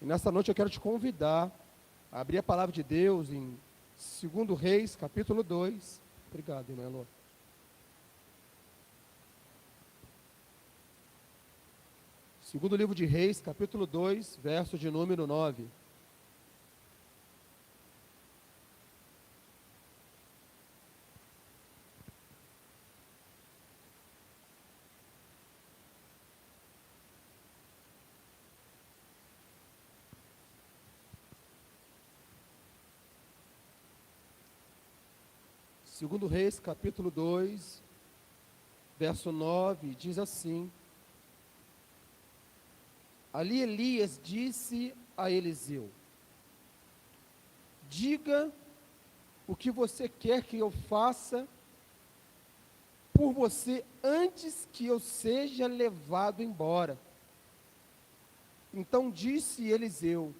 E nessa noite eu quero te convidar a abrir a palavra de Deus em 2 Reis, capítulo 2. Obrigado, irmã Elô. Segundo livro de Reis, capítulo 2, verso de número 9. Segundo Reis, capítulo 2, verso 9, diz assim: Ali Elias disse a Eliseu: diga o que você quer que eu faça por você antes que eu seja levado embora. Então disse Eliseu: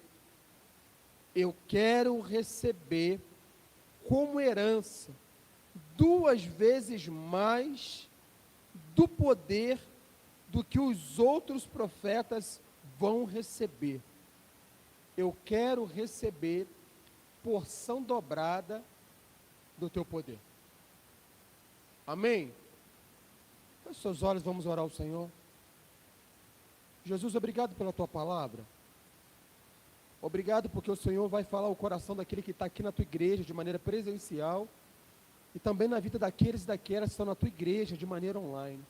eu quero receber como herança 2 vezes mais do poder do que os outros profetas vão receber. Eu quero receber porção dobrada do teu poder. Amém? Feche seus olhos, vamos orar ao Senhor. Jesus, obrigado pela tua palavra. Obrigado porque o Senhor vai falar o coração daquele que está aqui na tua igreja de maneira presencial e também na vida daqueles e daquelas que estão na tua igreja de maneira online.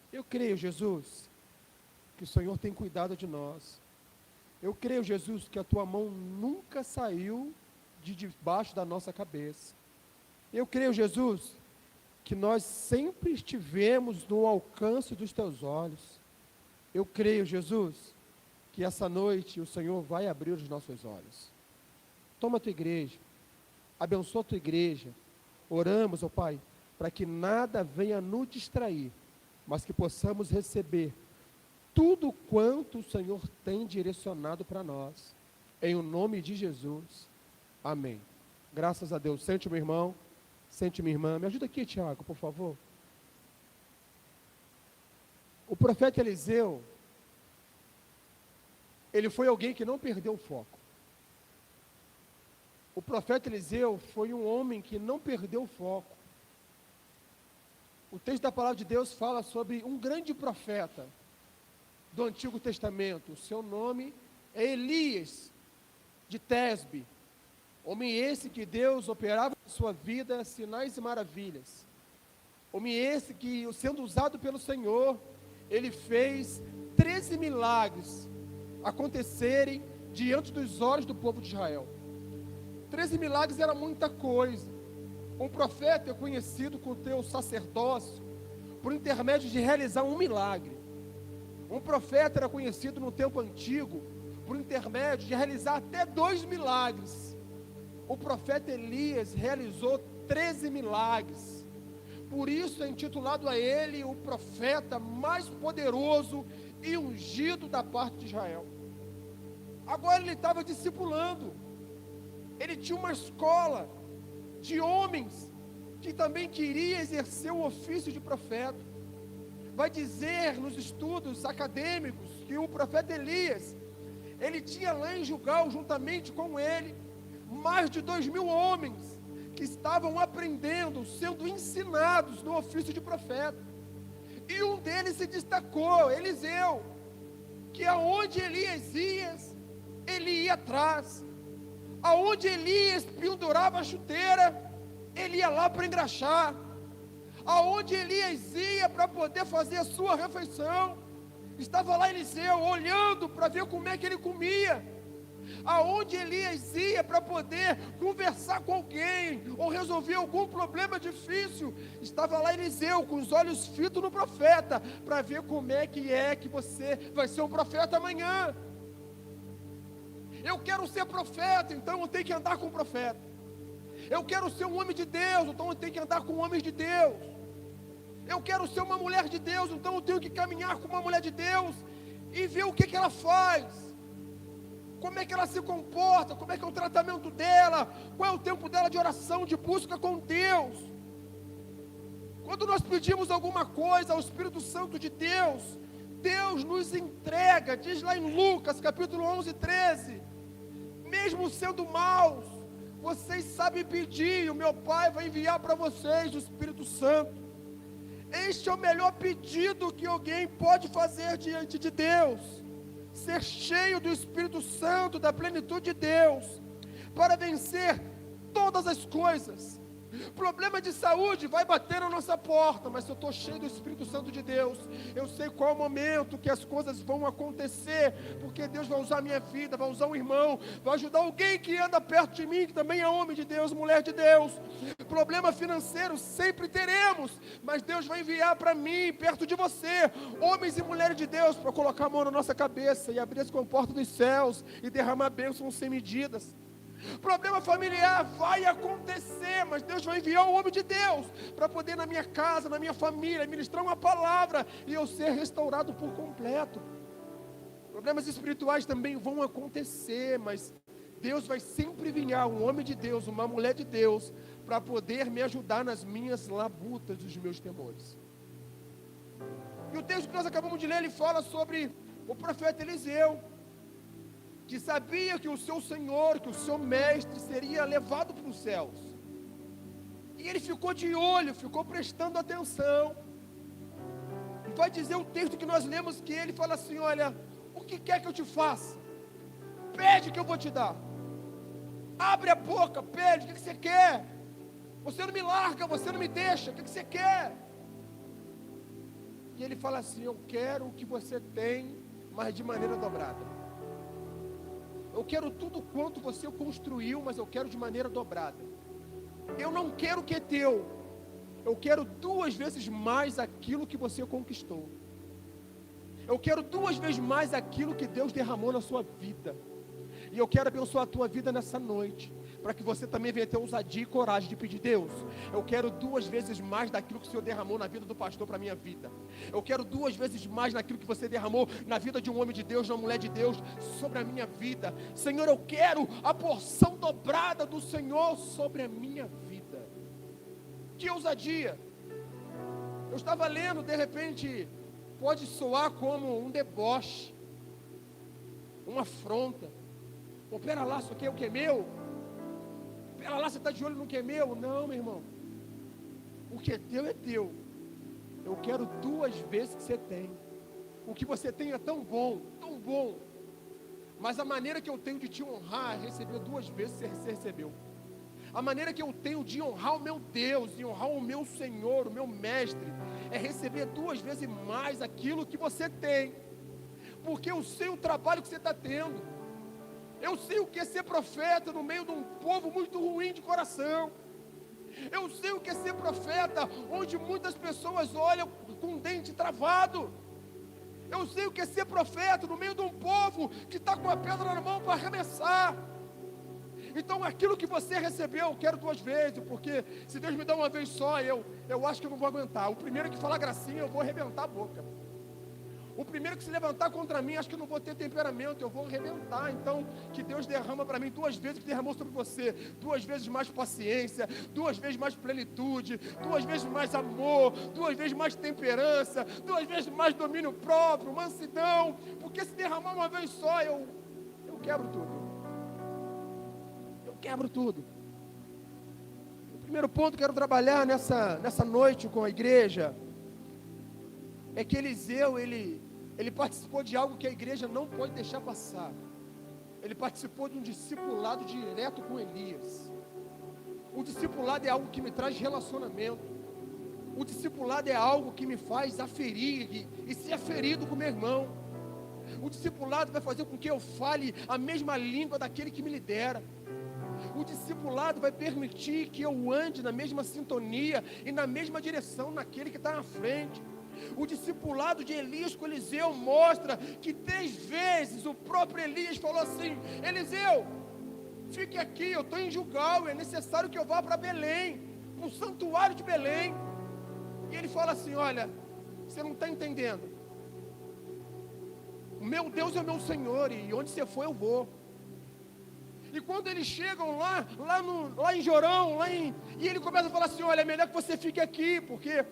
Eu creio, Jesus, que o Senhor tem cuidado de nós. Eu creio, Jesus, que a tua mão nunca saiu de debaixo da nossa cabeça. Eu creio, Jesus, que nós sempre estivemos no alcance dos teus olhos. Eu creio, Jesus, que essa noite o Senhor vai abrir os nossos olhos. Toma a tua igreja, abençoa a tua igreja. Oramos, ó Pai, para que nada venha nos distrair, mas que possamos receber tudo quanto o Senhor tem direcionado para nós. Em o nome de Jesus. Amém. Graças a Deus. Sente, meu irmão. Sente, minha irmã. Me ajuda aqui, Tiago, por favor. O profeta Eliseu, ele foi alguém que não perdeu o foco. O profeta Eliseu foi um homem que não perdeu o foco. O texto da palavra de Deus fala sobre um grande profeta do Antigo Testamento. O seu nome é Elias, de Tesbe. Homem esse que Deus operava na sua vida sinais e maravilhas. Homem esse que, sendo usado pelo Senhor, ele fez 13 milagres acontecerem diante dos olhos do povo de Israel. 13 milagres era muita coisa. Um profeta é conhecido com o teu sacerdócio por intermédio de realizar um milagre. Um profeta era conhecido no tempo antigo por intermédio de realizar até 2 milagres. O profeta Elias realizou 13 milagres. Por isso é intitulado a ele o profeta mais poderoso e ungido da parte de Israel. Agora ele estava discipulando. Ele tinha uma escola de homens que também queria exercer o ofício de profeta. Vai dizer nos estudos acadêmicos que o profeta Elias, ele tinha lá em Gilgal, juntamente com ele, mais de 2.000 homens que estavam aprendendo, sendo ensinados no ofício de profeta. E um deles se destacou, Eliseu, que aonde Elias ia, ele ia atrás. Aonde Elias pendurava a chuteira, ele ia lá para engraxar. Aonde Elias ia para poder fazer a sua refeição, estava lá Eliseu olhando para ver como é que ele comia. Aonde Elias ia para poder conversar com alguém ou resolver algum problema difícil, estava lá Eliseu com os olhos fitos no profeta para ver como é que você vai ser um profeta amanhã. Eu quero ser profeta, então eu tenho que andar com o profeta. Eu quero ser um homem de Deus, então eu tenho que andar com homens de Deus. Eu quero ser uma mulher de Deus, então eu tenho que caminhar com uma mulher de Deus e ver o que ela faz, como é que ela se comporta, como é que é o tratamento dela, qual é o tempo dela de oração, de busca com Deus. Quando nós pedimos alguma coisa ao Espírito Santo de Deus, Deus nos entrega, diz lá em Lucas, capítulo 11, 13, mesmo sendo maus, vocês sabem pedir, e o meu Pai vai enviar para vocês o Espírito Santo. Este é o melhor pedido que alguém pode fazer diante de Deus, ser cheio do Espírito Santo, da plenitude de Deus, para vencer todas as coisas. Problema de saúde vai bater na nossa porta, mas se eu estou cheio do Espírito Santo de Deus, eu sei qual é o momento que as coisas vão acontecer, porque Deus vai usar a minha vida, vai usar um irmão, vai ajudar alguém que anda perto de mim, que também é homem de Deus, mulher de Deus. Problema financeiro sempre teremos, mas Deus vai enviar para mim, perto de você, homens e mulheres de Deus, para colocar a mão na nossa cabeça e abrir as comportas dos céus e derramar bênçãos sem medidas. Problema familiar vai acontecer, mas Deus vai enviar o homem de Deus para poder na minha casa, na minha família, ministrar uma palavra e eu ser restaurado por completo. Problemas espirituais também vão acontecer, mas Deus vai sempre enviar um homem de Deus, uma mulher de Deus, para poder me ajudar nas minhas labutas, dos meus temores. E o texto que nós acabamos de ler, ele fala sobre o profeta Eliseu, que sabia que o seu Senhor, que o seu mestre seria levado para os céus. E ele ficou de olho, ficou prestando atenção. E vai dizer o texto que nós lemos, que ele fala assim: olha, o que quer que eu te faça? Pede que eu vou te dar. Abre a boca, pede, o que você quer? Você não me larga, você não me deixa, o que você quer? E ele fala assim: eu quero o que você tem, mas de maneira dobrada. Eu quero tudo quanto você construiu, mas eu quero de maneira dobrada. Eu não quero o que é teu, eu quero 2 vezes mais aquilo que você conquistou. Eu quero 2 vezes mais aquilo que Deus derramou na sua vida. E eu quero abençoar a tua vida nessa noite, para que você também venha ter ousadia e coragem de pedir: Deus, eu quero 2 vezes mais daquilo que o Senhor derramou na vida do pastor para a minha vida. Eu quero 2 vezes mais naquilo que você derramou na vida de um homem de Deus, de uma mulher de Deus, sobre a minha vida. Senhor, eu quero a porção dobrada do Senhor sobre a minha vida. Que ousadia! Eu estava lendo, de repente, pode soar como um deboche, uma afronta. Pô, pera lá, isso aqui é o que é meu? Pera lá, você está de olho no que é meu? Não, meu irmão. O que é teu é teu. Eu quero 2 vezes que você tem. O que você tem é tão bom, tão bom. Mas a maneira que eu tenho de te honrar é receber 2 vezes que você recebeu. A maneira que eu tenho de honrar o meu Deus, de honrar o meu Senhor, o meu Mestre, é receber 2 vezes mais aquilo que você tem. Porque eu sei o trabalho que você está tendo. Eu sei o que é ser profeta no meio de um povo muito ruim de coração. Eu sei o que é ser profeta onde muitas pessoas olham com um dente travado. Eu sei o que é ser profeta no meio de um povo que está com a pedra na mão para arremessar. Então aquilo que você recebeu, eu quero 2 vezes, porque se Deus me dá uma vez só, eu acho que eu não vou aguentar. O primeiro que falar gracinha, eu vou arrebentar a boca. O primeiro que se levantar contra mim, acho que eu não vou ter temperamento, eu vou arrebentar. Então, que Deus derrama para mim 2 vezes que derramou sobre você, 2 vezes mais paciência, 2 vezes mais plenitude, 2 vezes mais amor, 2 vezes mais temperança, 2 vezes mais domínio próprio, mansidão. Porque se derramar uma vez só, eu quebro tudo. Eu quebro tudo. O primeiro ponto que eu quero trabalhar nessa noite com a igreja é que Eliseu, ele participou de algo que a igreja não pode deixar passar. Ele participou de um discipulado direto com Elias. O discipulado é algo que me traz relacionamento. O discipulado é algo que me faz aferir e ser aferido com meu irmão. O discipulado vai fazer com que eu fale a mesma língua daquele que me lidera. O discipulado vai permitir que eu ande na mesma sintonia e na mesma direção naquele que está na frente. O discipulado de Elias com Eliseu mostra que 3 vezes o próprio Elias falou assim: Eliseu, fique aqui, eu estou em Gilgal, é necessário que eu vá para Belém, para o santuário de Belém. E ele fala assim: olha, você não está entendendo, o meu Deus é o meu Senhor, e onde você for eu vou. E quando eles chegam lá em Jorão, e ele começa a falar assim: olha, é melhor que você fique aqui, porque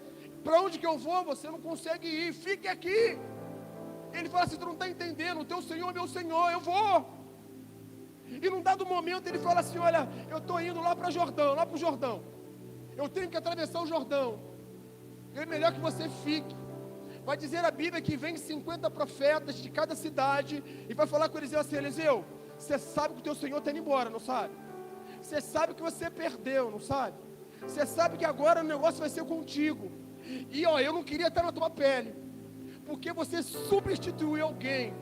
para onde que eu vou, você não consegue ir, fique aqui. Ele fala assim: tu não está entendendo, o teu Senhor é meu Senhor, eu vou. E num dado momento ele fala assim: olha, eu estou indo lá para Jordão, lá para o Jordão, eu tenho que atravessar o Jordão, é melhor que você fique. Vai dizer a Bíblia que vem 50 profetas de cada cidade e vai falar com Eliseu assim: Eliseu, você sabe que o teu Senhor está indo embora, não sabe? Você sabe que você perdeu, não sabe? Você sabe que agora o negócio vai ser contigo. E ó, eu não queria estar na tua pele, porque você substituiu alguém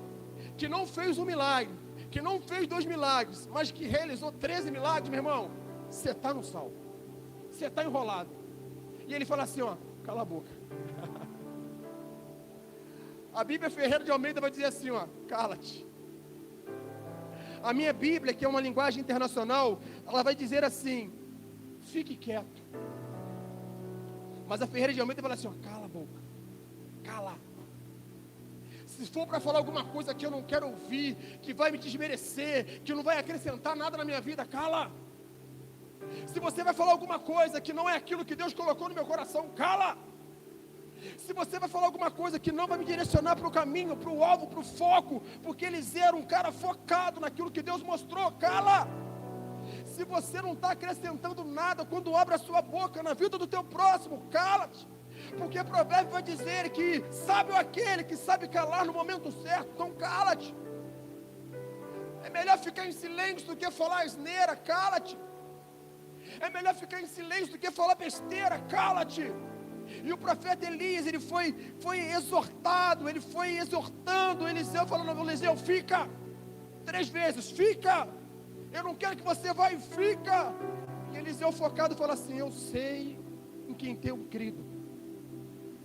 que não fez um milagre, que não fez 2 milagres, mas que realizou 13 milagres, meu irmão. Você está no salvo, você está enrolado. E ele fala assim: ó, cala a boca. A Bíblia Ferreira de Almeida vai dizer assim: ó, cala-te. A minha Bíblia, que é uma linguagem internacional, ela vai dizer assim: fique quieto. Mas a Ferreira de Almeida fala assim: ó, cala a boca, cala. Se for para falar alguma coisa que eu não quero ouvir, que vai me desmerecer, que não vai acrescentar nada na minha vida, cala. Se você vai falar alguma coisa que não é aquilo que Deus colocou no meu coração, cala. Se você vai falar alguma coisa que não vai me direcionar para o caminho, para o alvo, para o foco, porque Eliseu era um cara focado naquilo que Deus mostrou, cala. Se você não está acrescentando nada quando abre a sua boca na vida do teu próximo, cala-te. Porque Provérbio vai dizer que sábio é aquele que sabe calar no momento certo, então cala-te. É melhor ficar em silêncio do que falar asneira, cala-te. É melhor ficar em silêncio do que falar besteira, cala-te. E o profeta Elias, ele foi exortado, ele foi exortando Eliseu, falando: Eliseu, fica, 3 vezes, fica, eu não quero que você vá, e fica. E Eliseu focado fala assim: eu sei em quem tenho crido,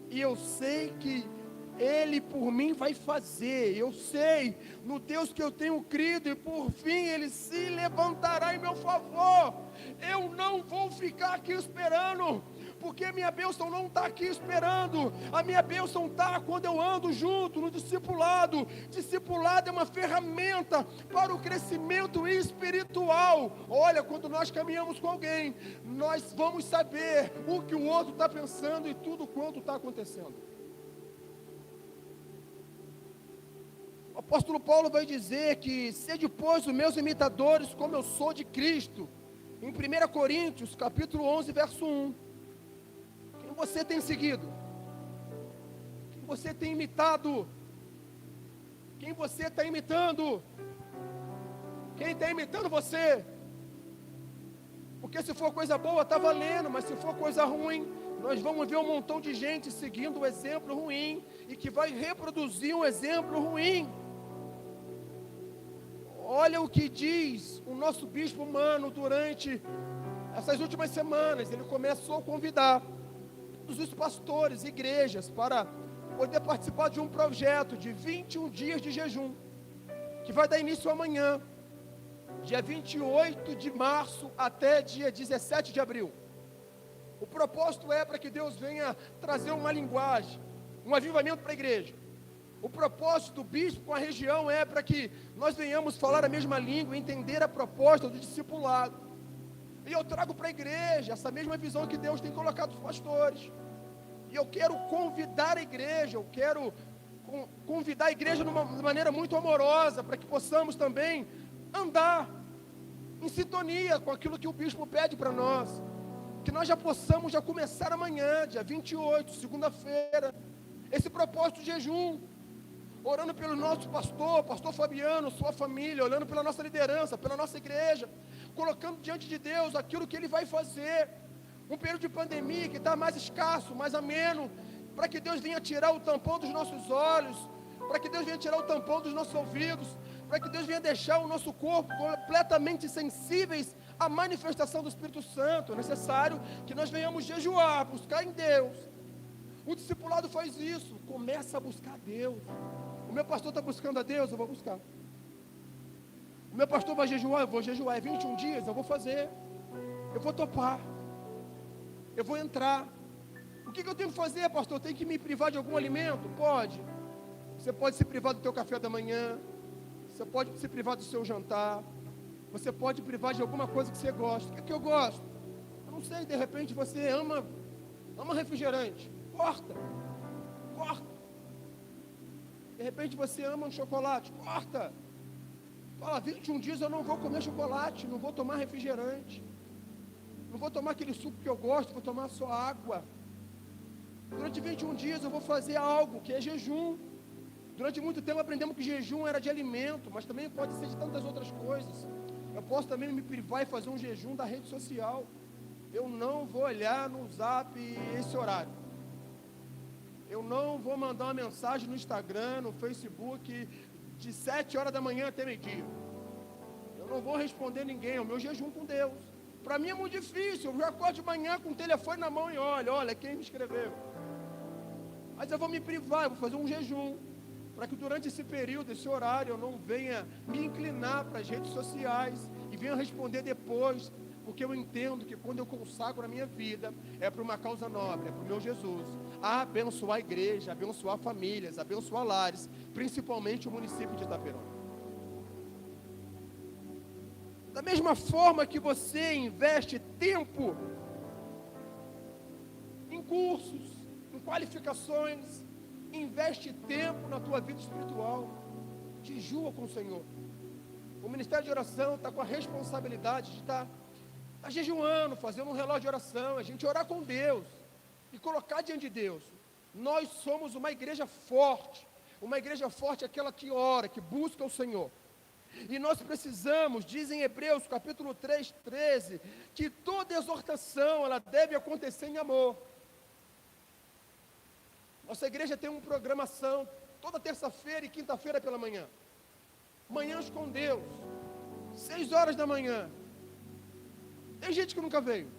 e eu sei que Ele por mim vai fazer, eu sei no Deus que eu tenho crido, e por fim Ele se levantará em meu favor. Eu não vou ficar aqui esperando, porque a minha bênção não está aqui esperando. A minha bênção está quando eu ando junto no discipulado. Discipulado é uma ferramenta para o crescimento espiritual. Olha, quando nós caminhamos com alguém, nós vamos saber o que o outro está pensando e tudo quanto está acontecendo. O apóstolo Paulo vai dizer que: sede, pois, os meus imitadores, como eu sou de Cristo. Em 1 Coríntios, capítulo 11, verso 1. Quem você tem seguido? Quem você tem imitado? Quem você está imitando? Quem está imitando você? Porque se for coisa boa, está valendo, mas se for coisa ruim, nós vamos ver um montão de gente seguindo o exemplo ruim, e que vai reproduzir um exemplo ruim. Olha o que diz o nosso bispo humano durante essas últimas semanas. Ele começou a convidar todos os pastores, igrejas, para poder participar de um projeto de 21 dias de jejum, que vai dar início amanhã, dia 28 de março até dia 17 de abril. O propósito é para que Deus venha trazer uma linguagem, um avivamento para a igreja. O propósito do bispo com a região é para que nós venhamos falar a mesma língua, entender a proposta do discipulado. E eu trago para a igreja essa mesma visão que Deus tem colocado os pastores. E eu quero convidar a igreja, eu quero convidar a igreja de uma maneira muito amorosa, para que possamos também andar em sintonia com aquilo que o bispo pede para nós. Que nós já possamos começar amanhã, dia 28, segunda-feira, esse propósito de jejum, orando pelo nosso pastor Fabiano, sua família, orando pela nossa liderança, pela nossa igreja, colocando diante de Deus aquilo que Ele vai fazer. Um período de pandemia que está mais escasso, mais ameno, para que Deus venha tirar o tampão dos nossos olhos, para que Deus venha tirar o tampão dos nossos ouvidos, para que Deus venha deixar o nosso corpo completamente sensíveis à manifestação do Espírito Santo. É necessário que nós venhamos jejuar, buscar em Deus. O discipulado faz isso, começa a buscar a Deus. O meu pastor está buscando a Deus, eu vou buscar. O meu pastor vai jejuar, eu vou jejuar. É 21 dias, eu vou fazer. Eu vou topar. Eu vou entrar. O que eu tenho que fazer, pastor? Eu tenho que me privar de algum alimento? Pode. Você pode se privar do teu café da manhã. Você pode se privar do seu jantar. Você pode privar de alguma coisa que você gosta. O que eu gosto? Eu não sei, de repente você ama refrigerante. Corta. De repente você ama um chocolate, corta. Fala, 21 dias eu não vou comer chocolate, não vou tomar refrigerante, não vou tomar aquele suco que eu gosto, vou tomar só água. Durante 21 dias eu vou fazer algo que é jejum. Durante muito tempo aprendemos que jejum era de alimento, mas também pode ser de tantas outras coisas. Eu posso também me privar e fazer um jejum da rede social. Eu não vou olhar no Zap esse horário. Eu não vou mandar uma mensagem no Instagram, no Facebook, de 7 horas da manhã até meio-dia. Eu não vou responder ninguém, é o meu jejum com Deus. Para mim é muito difícil, eu já acordo de manhã com o telefone na mão e olha quem me escreveu. Mas eu vou me privar, eu vou fazer um jejum, para que durante esse período, esse horário, eu não venha me inclinar para as redes sociais e venha responder depois, porque eu entendo que quando eu consagro a minha vida, é para uma causa nobre, é para o meu Jesus, a abençoar a igreja, abençoar famílias, abençoar lares, principalmente o município de Itaperuna. Da mesma forma que você investe tempo em cursos, em qualificações, investe tempo na tua vida espiritual, jejua com o Senhor. O Ministério de Oração está com a responsabilidade de estar jejuando, fazendo um relógio de oração, a gente orar com Deus e colocar diante de Deus. Nós somos uma igreja forte é aquela que ora, que busca o Senhor. E nós precisamos, diz em Hebreus capítulo 3, 13, que toda exortação ela deve acontecer em amor. Nossa igreja tem uma programação toda terça-feira e quinta-feira pela manhã. Manhãs com Deus, 6 horas da manhã. Tem gente que nunca veio.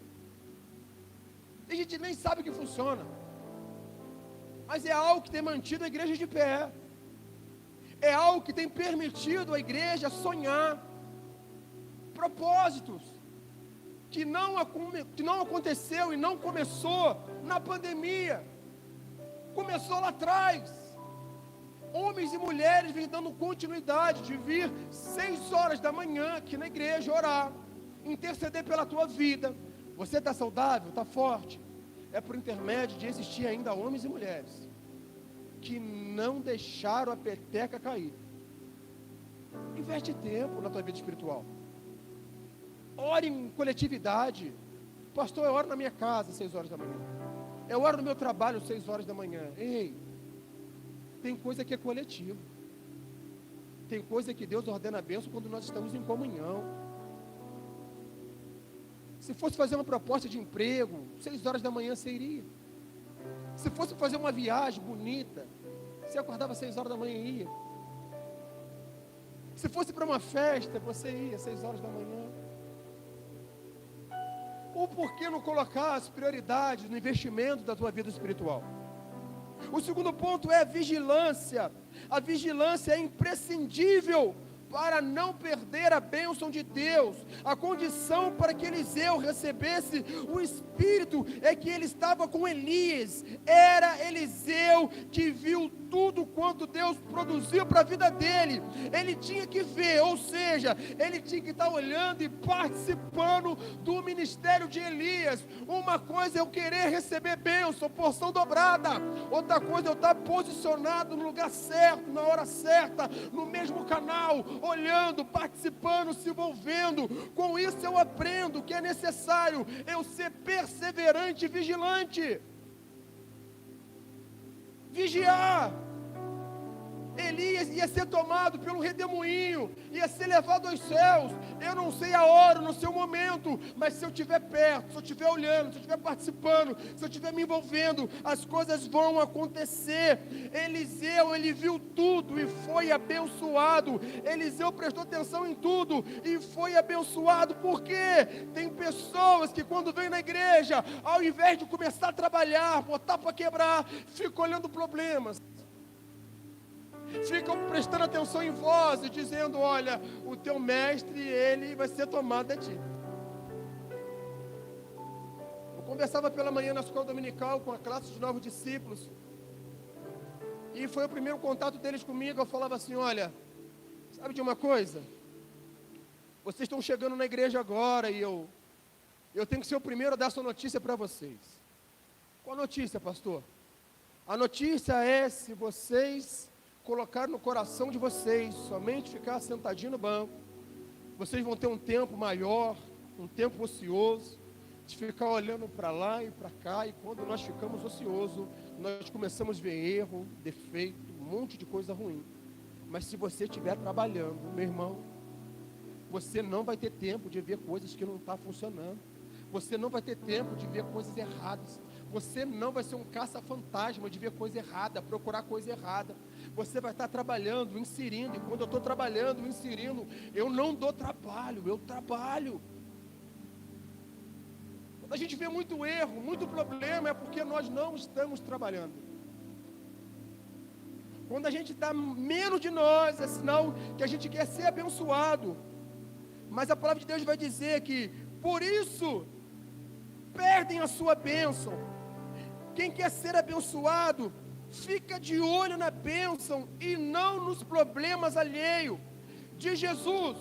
Tem gente que nem sabe que funciona. Mas é algo que tem mantido a igreja de pé. É algo que tem permitido a igreja sonhar propósitos que não aconteceu e não começou na pandemia. Começou lá atrás. Homens e mulheres vêm dando continuidade de vir 6 horas da manhã aqui na igreja orar, interceder pela tua vida. Você está saudável, está forte. É por intermédio de existir ainda homens e mulheres que não deixaram a peteca cair. Investe tempo na tua vida espiritual. Ore em coletividade. Pastor, eu oro na minha casa 6 horas da manhã. Eu oro no meu trabalho 6 horas da manhã. Ei, tem coisa que é coletivo. Tem coisa que Deus ordena a bênção quando nós estamos em comunhão. Se fosse fazer uma proposta de emprego, 6 horas da manhã você iria. Se fosse fazer uma viagem bonita, você acordava 6 horas da manhã e ia. Se fosse para uma festa, você ia 6 horas da manhã. Ou por que não colocar as prioridades no investimento da tua vida espiritual? O segundo ponto é a vigilância. A vigilância é imprescindível para não perder a bênção de Deus. A condição para que Eliseu recebesse o Espírito é que ele estava com Elias. Era Eliseu que viu tudo quanto Deus produziu para a vida dele. Ele tinha que ver, ou seja, ele tinha que estar olhando e participando do ministério de Elias. Uma coisa é eu querer receber bênção, porção dobrada. Outra coisa é eu estar posicionado no lugar certo, na hora certa, no mesmo canal, olhando, participando, se envolvendo. Com isso eu aprendo que é necessário eu ser perseverante e vigilante. Vigiar. Elias ia ser tomado pelo redemoinho, ia ser levado aos céus. Eu não sei a hora, não sei o momento, mas se eu estiver perto, se eu estiver olhando, se eu estiver participando, se eu estiver me envolvendo, as coisas vão acontecer. Eliseu, ele viu tudo e foi abençoado. Eliseu prestou atenção em tudo e foi abençoado. Por quê? Tem pessoas que quando vêm na igreja, ao invés de começar a trabalhar, botar para quebrar, ficam olhando problemas. Ficam prestando atenção em vozes, dizendo, olha, o teu mestre, ele vai ser tomado de ti. Eu conversava pela manhã na escola dominical com a classe de novos discípulos, e foi o primeiro contato deles comigo. Eu falava assim, olha, sabe de uma coisa? Vocês estão chegando na igreja agora, e eu tenho que ser o primeiro a dar essa notícia para vocês. Qual notícia, pastor? A notícia é, se vocês colocar no coração de vocês, somente ficar sentadinho no banco, vocês vão ter um tempo maior, um tempo ocioso, de ficar olhando para lá e para cá, e quando nós ficamos ociosos, nós começamos a ver erro, defeito, um monte de coisa ruim. Mas se você estiver trabalhando, meu irmão, você não vai ter tempo de ver coisas que não estão funcionando. Você não vai ter tempo de ver coisas erradas. Você não vai ser um caça-fantasma de ver coisa errada, procurar coisa errada. Você vai estar trabalhando, inserindo. E quando eu estou trabalhando, inserindo, eu não dou trabalho, eu trabalho. Quando a gente vê muito erro, muito problema, é porque nós não estamos trabalhando. Quando a gente está menos de nós, é sinal que a gente quer ser abençoado. Mas a palavra de Deus vai dizer que, por isso, perdem a sua bênção. Quem quer ser abençoado, fica de olho na bênção e não nos problemas alheios. Diz Jesus,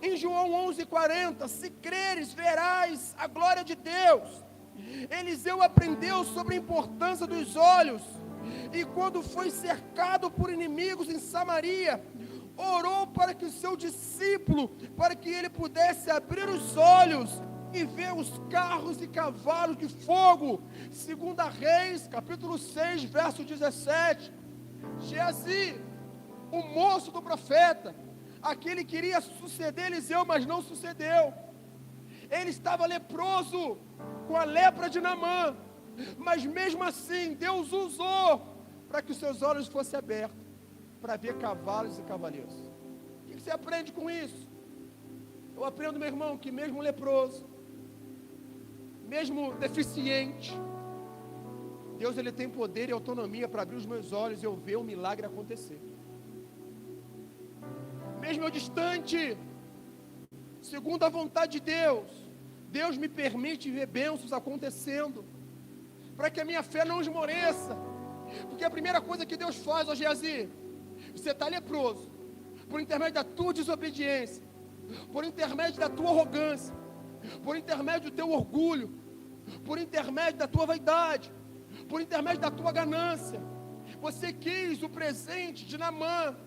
em João 11:40, se creres, verás a glória de Deus. Eliseu aprendeu sobre a importância dos olhos, e quando foi cercado por inimigos em Samaria, orou para que o seu discípulo, para que ele pudesse abrir os olhos e ver os carros e cavalos de fogo. 2 Reis, capítulo 6, verso 17. Geazi, o moço do profeta, aquele que iria suceder Eliseu, mas não sucedeu. Ele estava leproso, com a lepra de Naamã, mas mesmo assim, Deus usou para que os seus olhos fossem abertos, para ver cavalos e cavaleiros. O que você aprende com isso? Eu aprendo, meu irmão, que mesmo leproso, mesmo deficiente, Deus ele tem poder e autonomia para abrir os meus olhos e eu ver o milagre acontecer. Mesmo eu distante, segundo a vontade de Deus, Deus me permite ver bênçãos acontecendo, para que a minha fé não esmoreça. Porque a primeira coisa que Deus faz, ó Geazi, você está leproso, por intermédio da tua desobediência, por intermédio da tua arrogância, por intermédio do teu orgulho, por intermédio da tua vaidade, por intermédio da tua ganância. Você quis o presente de Naamã,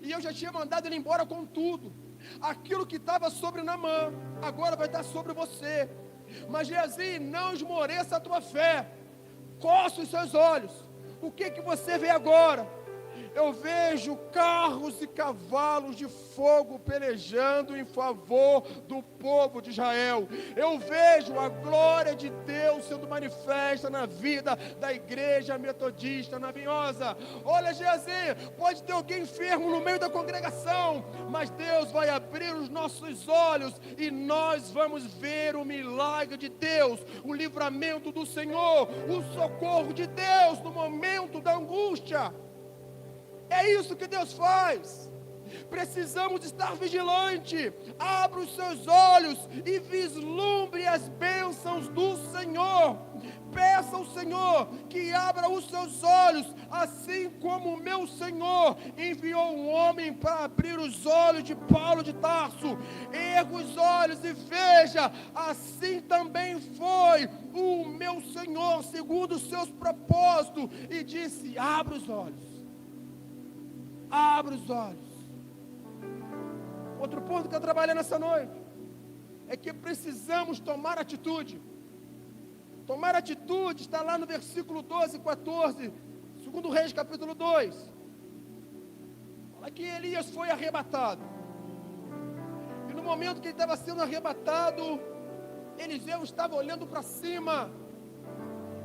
e eu já tinha mandado ele embora com tudo. Aquilo que estava sobre Naamã, agora vai estar sobre você. Mas Geazi, não esmoreça a tua fé, coça os seus olhos. O que você vê agora? Eu vejo carros e cavalos de fogo pelejando em favor do povo de Israel. Eu vejo a glória de Deus sendo manifesta na vida da igreja metodista na Vinhosa. Olha, Geazi, pode ter alguém enfermo no meio da congregação, mas Deus vai abrir os nossos olhos e nós vamos ver o milagre de Deus, o livramento do Senhor, o socorro de Deus no momento da angústia. É isso que Deus faz. Precisamos estar vigilantes. Abra os seus olhos e vislumbre as bênçãos do Senhor. Peça ao Senhor que abra os seus olhos, assim como o meu Senhor enviou um homem para abrir os olhos de Paulo de Tarso. Erga os olhos e veja, assim também foi o meu Senhor, segundo os seus propósitos, e disse: abra os olhos. Abra os olhos. Outro ponto que eu trabalhei nessa noite é que precisamos tomar atitude. Tomar atitude está lá no versículo 12 e 14, 2 Reis capítulo 2. Fala que Elias foi arrebatado. E no momento que ele estava sendo arrebatado, Eliseu estava olhando para cima.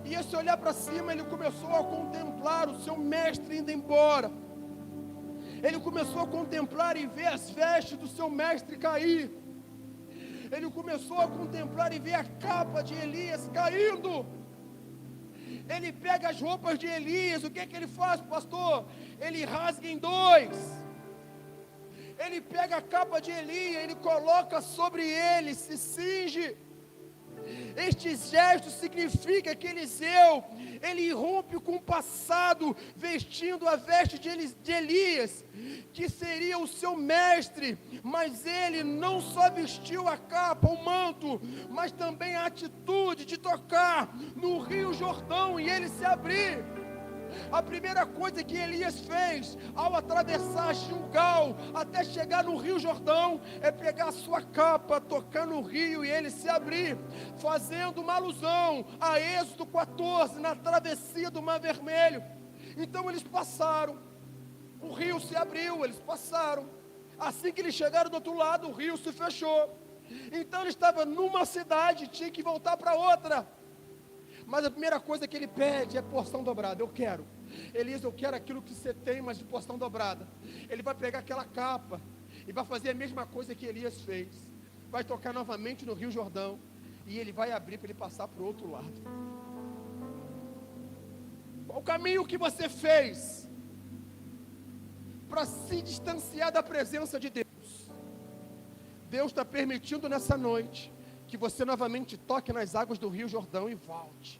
E esse olhar para cima, ele começou a contemplar o seu mestre indo embora. Ele começou a contemplar e ver as vestes do seu mestre cair. Ele começou a contemplar e ver a capa de Elias caindo. Ele pega as roupas de Elias. O que é que ele faz, pastor? Ele rasga em dois. Ele pega a capa de Elias, ele coloca sobre ele, se cinge. Este gesto significa que Eliseu, ele rompe com o passado, vestindo a veste de Elias, que seria o seu mestre, mas ele não só vestiu a capa, o manto, mas também a atitude de tocar no Rio Jordão e ele se abrir. A primeira coisa que Elias fez ao atravessar Gilgal até chegar no Rio Jordão é pegar a sua capa, tocar no rio e ele se abrir, fazendo uma alusão a Êxodo 14, na travessia do Mar Vermelho. Então eles passaram, o rio se abriu, eles passaram. Assim que eles chegaram do outro lado, o rio se fechou. Então ele estava numa cidade, tinha que voltar para outra. Mas a primeira coisa que ele pede é porção dobrada. Eu quero, Elias, eu quero aquilo que você tem, mas de porção dobrada. Ele vai pegar aquela capa e vai fazer a mesma coisa que Elias fez. Vai tocar novamente no Rio Jordão e ele vai abrir para ele passar para o outro lado. Qual o caminho que você fez para se distanciar da presença de Deus? Deus está permitindo nessa noite que você novamente toque nas águas do Rio Jordão e volte.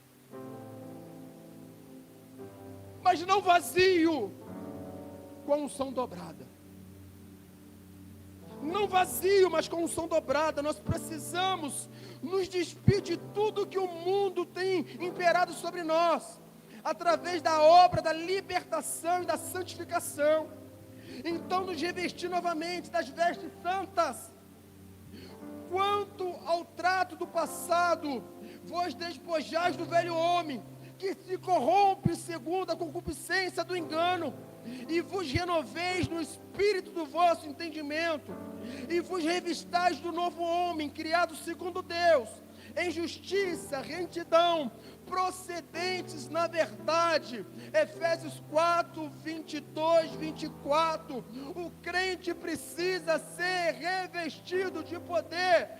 Mas não vazio, com unção dobrada. Não vazio, mas com unção dobrada. Nós precisamos nos despir de tudo que o mundo tem imperado sobre nós, através da obra da libertação e da santificação. Então nos revestir novamente das vestes santas. Quanto ao trato do passado, vos despojais do velho homem, que se corrompe segundo a concupiscência do engano, e vos renoveis no espírito do vosso entendimento, e vos revistais do novo homem, criado segundo Deus, em justiça, retidão, procedentes na verdade. Efésios 4, 22, 24. O crente precisa ser revestido de poder.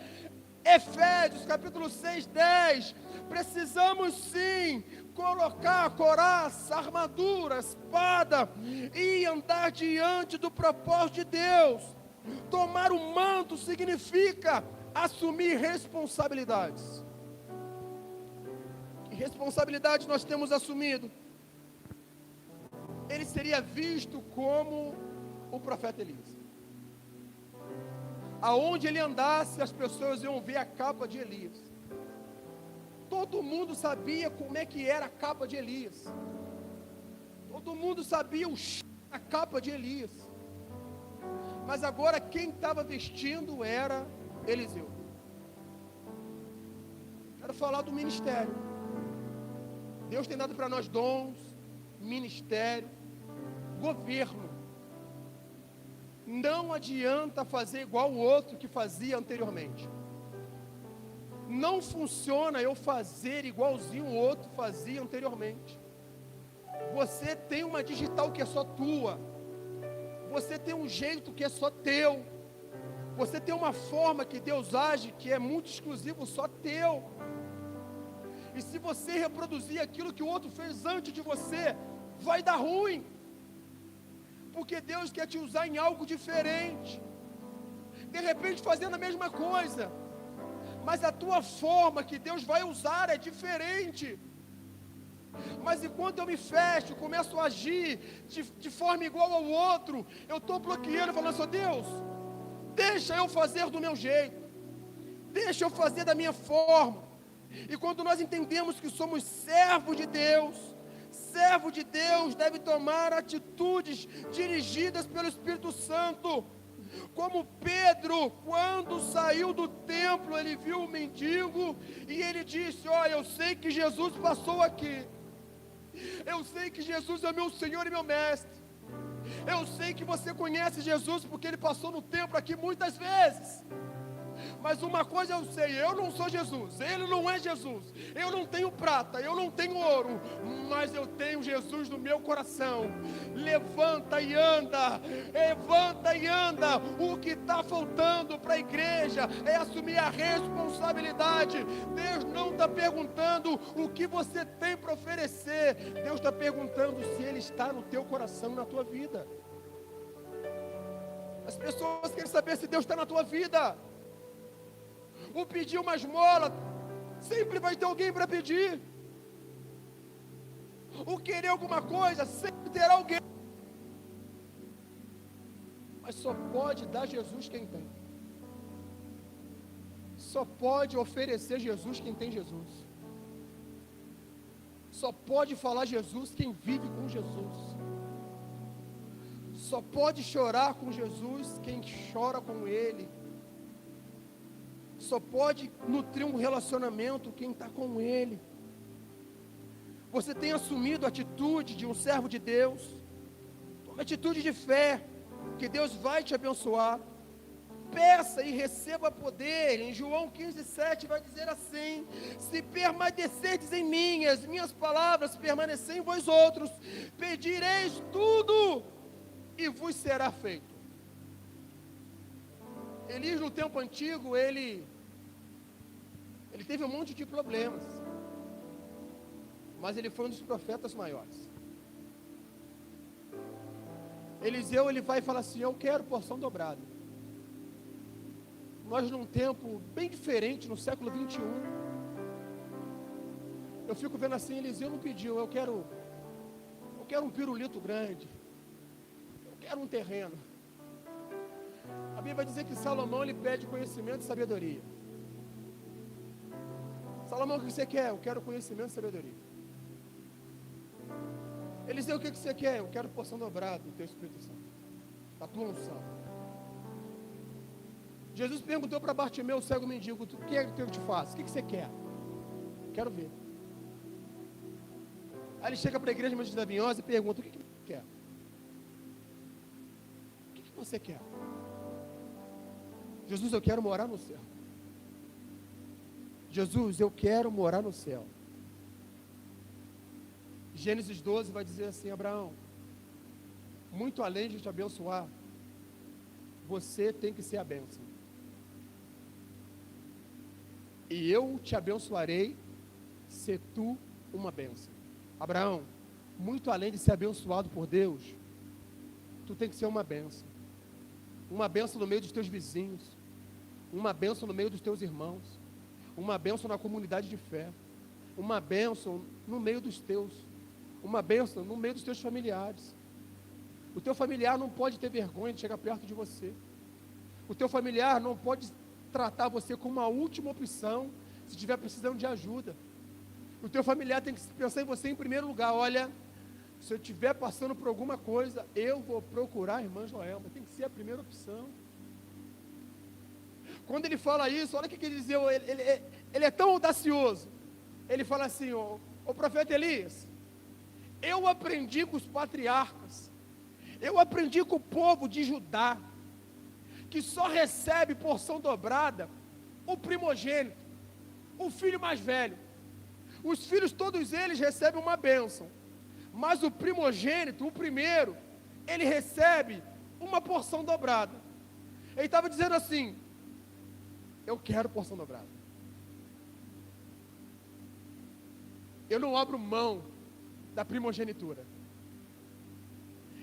Efésios capítulo 6, 10. Precisamos sim colocar a couraça, armadura, espada e andar diante do propósito de Deus. Tomar o manto significa assumir responsabilidades. Que responsabilidade nós temos assumido? Ele seria visto como o profeta Elias. Aonde ele andasse, as pessoas iam ver a capa de Elias. Todo mundo sabia como é que era a capa de Elias. Todo mundo sabia o cheiro da capa de Elias. Mas agora quem estava vestindo era Eliseu. Quero falar do ministério. Deus tem dado para nós dons, ministério, governo. Não adianta fazer igual o outro que fazia anteriormente. Não funciona eu fazer igualzinho o outro fazia anteriormente. Você tem uma digital que é só tua. Você tem um jeito que é só teu. Você tem uma forma que Deus age que é muito exclusivo, só teu. E se você reproduzir aquilo que o outro fez antes de você, vai dar ruim. Porque Deus quer te usar em algo diferente. De repente fazendo a mesma coisa, mas a tua forma que Deus vai usar é diferente. Mas enquanto eu me fecho, começo a agir de forma igual ao outro, eu estou bloqueando, falando assim: Deus, deixa eu fazer do meu jeito, deixa eu fazer da minha forma. E quando nós entendemos que somos servo de Deus deve tomar atitudes dirigidas pelo Espírito Santo. Como Pedro, quando saiu do templo, ele viu o mendigo e ele disse: olha, eu sei que Jesus passou aqui. Eu sei que Jesus é meu Senhor e meu Mestre. Eu sei que você conhece Jesus porque Ele passou no templo aqui muitas vezes. Mas uma coisa eu sei, eu não sou Jesus, Ele não é Jesus. Eu não tenho prata, eu não tenho ouro, mas eu tenho Jesus no meu coração. Levanta e anda, levanta e anda. O que está faltando para a igreja é assumir a responsabilidade. Deus não está perguntando o que você tem para oferecer. Deus está perguntando se Ele está no teu coração, na tua vida. As pessoas querem saber se Deus está na tua vida. O pedir uma esmola, sempre vai ter alguém para pedir. O querer alguma coisa, sempre terá alguém. Mas só pode dar Jesus quem tem. Só pode oferecer Jesus quem tem Jesus. Só pode falar Jesus quem vive com Jesus. Só pode chorar com Jesus quem chora com Ele. Só pode nutrir um relacionamento quem está com Ele. Você tem assumido a atitude de um servo de Deus, uma atitude de fé, que Deus vai te abençoar. Peça e receba poder. Em João 15:7 vai dizer assim: se permanecerdes em mim, as minhas palavras permanecerem em vós outros, pedireis tudo e vos será feito. Elias, no tempo antigo, ele teve um monte de problemas, mas ele foi um dos profetas maiores. Eliseu, ele vai falar assim: eu quero porção dobrada. Nós, num tempo bem diferente, no século 21, eu fico vendo assim, Eliseu não pediu: eu quero um pirulito grande, eu quero um terreno. A Bíblia vai dizer que Salomão, ele pede conhecimento e sabedoria. Salomão, o que você quer? Eu quero conhecimento e sabedoria. Eliseu, o que você quer? Eu quero porção dobrada do teu Espírito Santo, da tua unção. Jesus perguntou para Bartimeu, o cego mendigo: o que é que eu te faço? O que você quer? Quero ver. Aí ele chega para a igreja de Davinosa e pergunta: o que você quer? O que você quer? Jesus, eu quero morar no céu. Jesus, eu quero morar no céu. Gênesis 12 vai dizer assim: Abraão, muito além de te abençoar, você tem que ser a bênção. E eu te abençoarei, ser tu uma bênção. Abraão, muito além de ser abençoado por Deus, tu tem que ser uma bênção. Uma bênção no meio dos teus vizinhos, uma bênção no meio dos teus irmãos, uma bênção na comunidade de fé, uma bênção no meio dos teus, uma bênção no meio dos teus familiares. O teu familiar não pode ter vergonha de chegar perto de você. O teu familiar não pode tratar você como uma última opção se estiver precisando de ajuda. O teu familiar tem que pensar em você em primeiro lugar. Olha, se eu estiver passando por alguma coisa, eu vou procurar a irmã Joelma. Tem que ser a primeira opção. Quando ele fala isso, olha o que ele diz. Ele é tão audacioso. Ele fala assim: o profeta Elias, eu aprendi com os patriarcas, eu aprendi com o povo de Judá, que só recebe porção dobrada o primogênito, o filho mais velho. Os filhos, todos eles recebem uma bênção, mas o primogênito, o primeiro, ele recebe uma porção dobrada. Ele estava dizendo assim: eu quero porção dobrada. Eu não abro mão da primogenitura.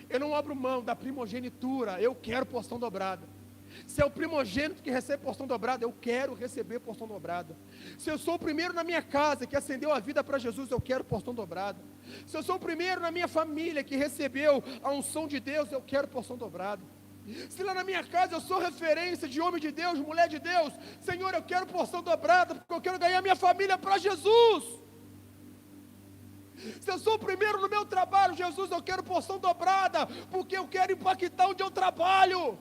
Eu não abro mão da primogenitura. Eu quero porção dobrada. Se é o primogênito que recebe porção dobrada, eu quero receber porção dobrada. Se eu sou o primeiro na minha casa que acendeu a vida para Jesus, eu quero porção dobrada. Se eu sou o primeiro na minha família que recebeu a unção de Deus, eu quero porção dobrada. Se lá na minha casa eu sou referência de homem de Deus, mulher de Deus, Senhor, eu quero porção dobrada, porque eu quero ganhar minha família para Jesus. Se eu sou o primeiro no meu trabalho, Jesus, eu quero porção dobrada, porque eu quero impactar onde eu trabalho.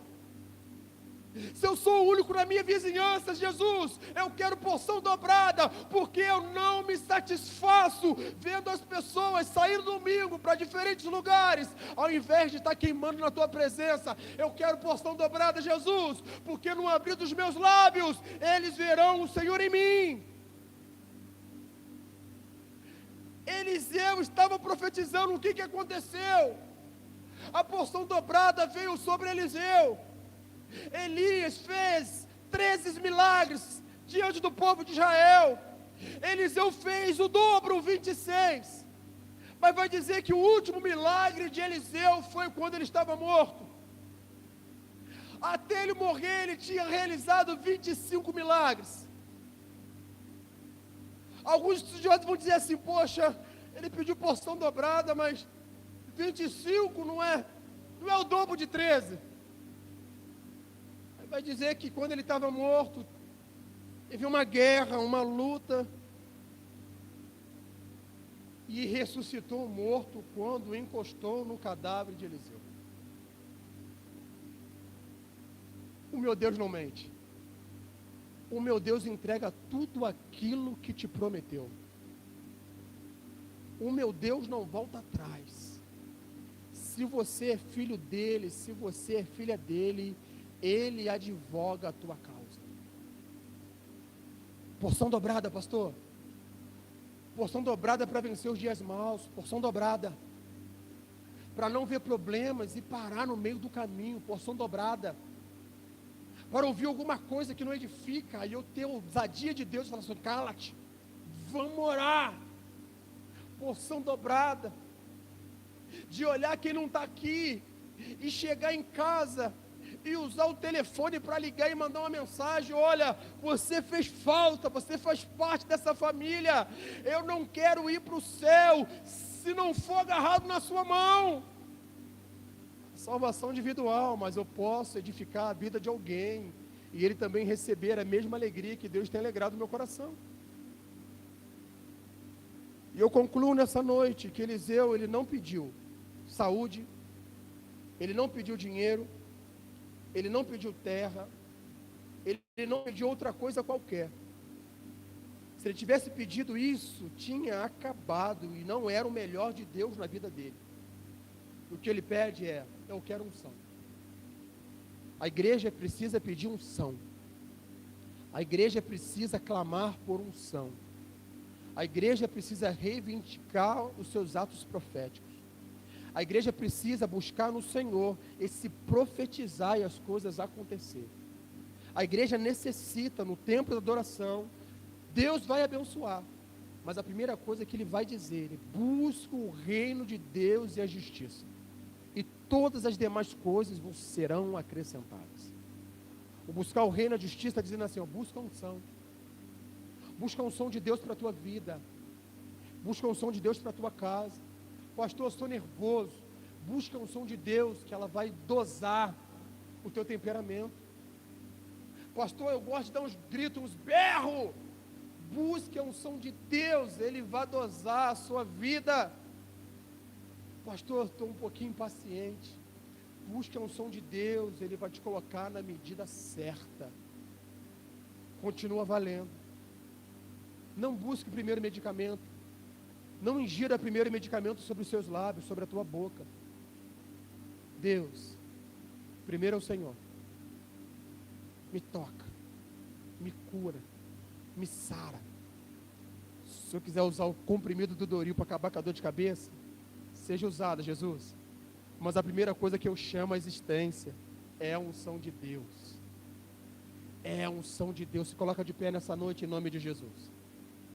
Se eu sou o único na minha vizinhança, Jesus, eu quero porção dobrada, porque eu não me satisfaço vendo as pessoas saírem domingo para diferentes lugares, ao invés de estar queimando na tua presença. Eu quero porção dobrada, Jesus, porque no abrir dos meus lábios, eles verão o Senhor em mim. Eliseu estava profetizando. O que aconteceu? A porção dobrada veio sobre Eliseu. Elias fez 13 milagres diante do povo de Israel. Eliseu fez o dobro, 26. Mas vai dizer que o último milagre de Eliseu foi quando ele estava morto. Até ele morrer, ele tinha realizado 25 milagres. Alguns estudiosos vão dizer assim: poxa, ele pediu porção dobrada, mas 25 não é o dobro de 13. Aí vai dizer que quando ele estava morto, teve uma guerra, uma luta, e ressuscitou o morto quando encostou no cadáver de Eliseu. O meu Deus não mente. O meu Deus entrega tudo aquilo que te prometeu. O meu Deus não volta atrás. Se você é filho dele, se você é filha dele, ele advoga a tua causa. Porção dobrada, pastor. Porção dobrada para vencer os dias maus. Porção dobrada para não ver problemas e parar no meio do caminho. Porção dobrada para ouvir alguma coisa que não edifica e eu ter ousadia de Deus e falar assim: cala-te, vamos orar. Porção dobrada de olhar quem não está aqui e chegar em casa e usar o telefone para ligar e mandar uma mensagem: olha, você fez falta, você faz parte dessa família, eu não quero ir para o céu se não for agarrado na sua mão. Salvação individual, mas eu posso edificar a vida de alguém e ele também receber a mesma alegria que Deus tem alegrado no meu coração. E eu concluo nessa noite que Eliseu, ele não pediu saúde, ele não pediu dinheiro, ele não pediu terra, ele não pediu outra coisa qualquer. Se ele tivesse pedido isso, tinha acabado e não era o melhor de Deus na vida dele. O que ele pede é: eu quero unção. A igreja precisa pedir unção. A igreja precisa clamar por unção. A igreja precisa reivindicar os seus atos proféticos. A igreja precisa buscar no Senhor esse profetizar e as coisas acontecer. A igreja necessita, no templo da adoração, Deus vai abençoar, mas a primeira coisa que Ele vai dizer é: busca o reino de Deus e a justiça, e todas as demais coisas serão acrescentadas. O buscar o reino e a justiça está dizendo assim: ó, busca a unção. Busca a unção de Deus para a tua vida. Busca a unção de Deus para a tua casa. Pastor, eu estou nervoso. Busca a unção de Deus, que ela vai dosar o teu temperamento. Pastor, eu gosto de dar uns gritos, uns berros. Busque a unção de Deus, Ele vai dosar a sua vida. Pastor, eu estou um pouquinho impaciente. Busque a unção de Deus, Ele vai te colocar na medida certa. Continua valendo. Não busque o primeiro medicamento. Não ingira primeiro medicamento sobre os seus lábios, sobre a tua boca. Deus, primeiro é o Senhor. Me toca, me cura, me sara. Se eu quiser usar o comprimido do Doril para acabar com a dor de cabeça, seja usada, Jesus. Mas a primeira coisa que eu chamo à existência é a unção de Deus. É a unção de Deus. Se coloca de pé nessa noite em nome de Jesus.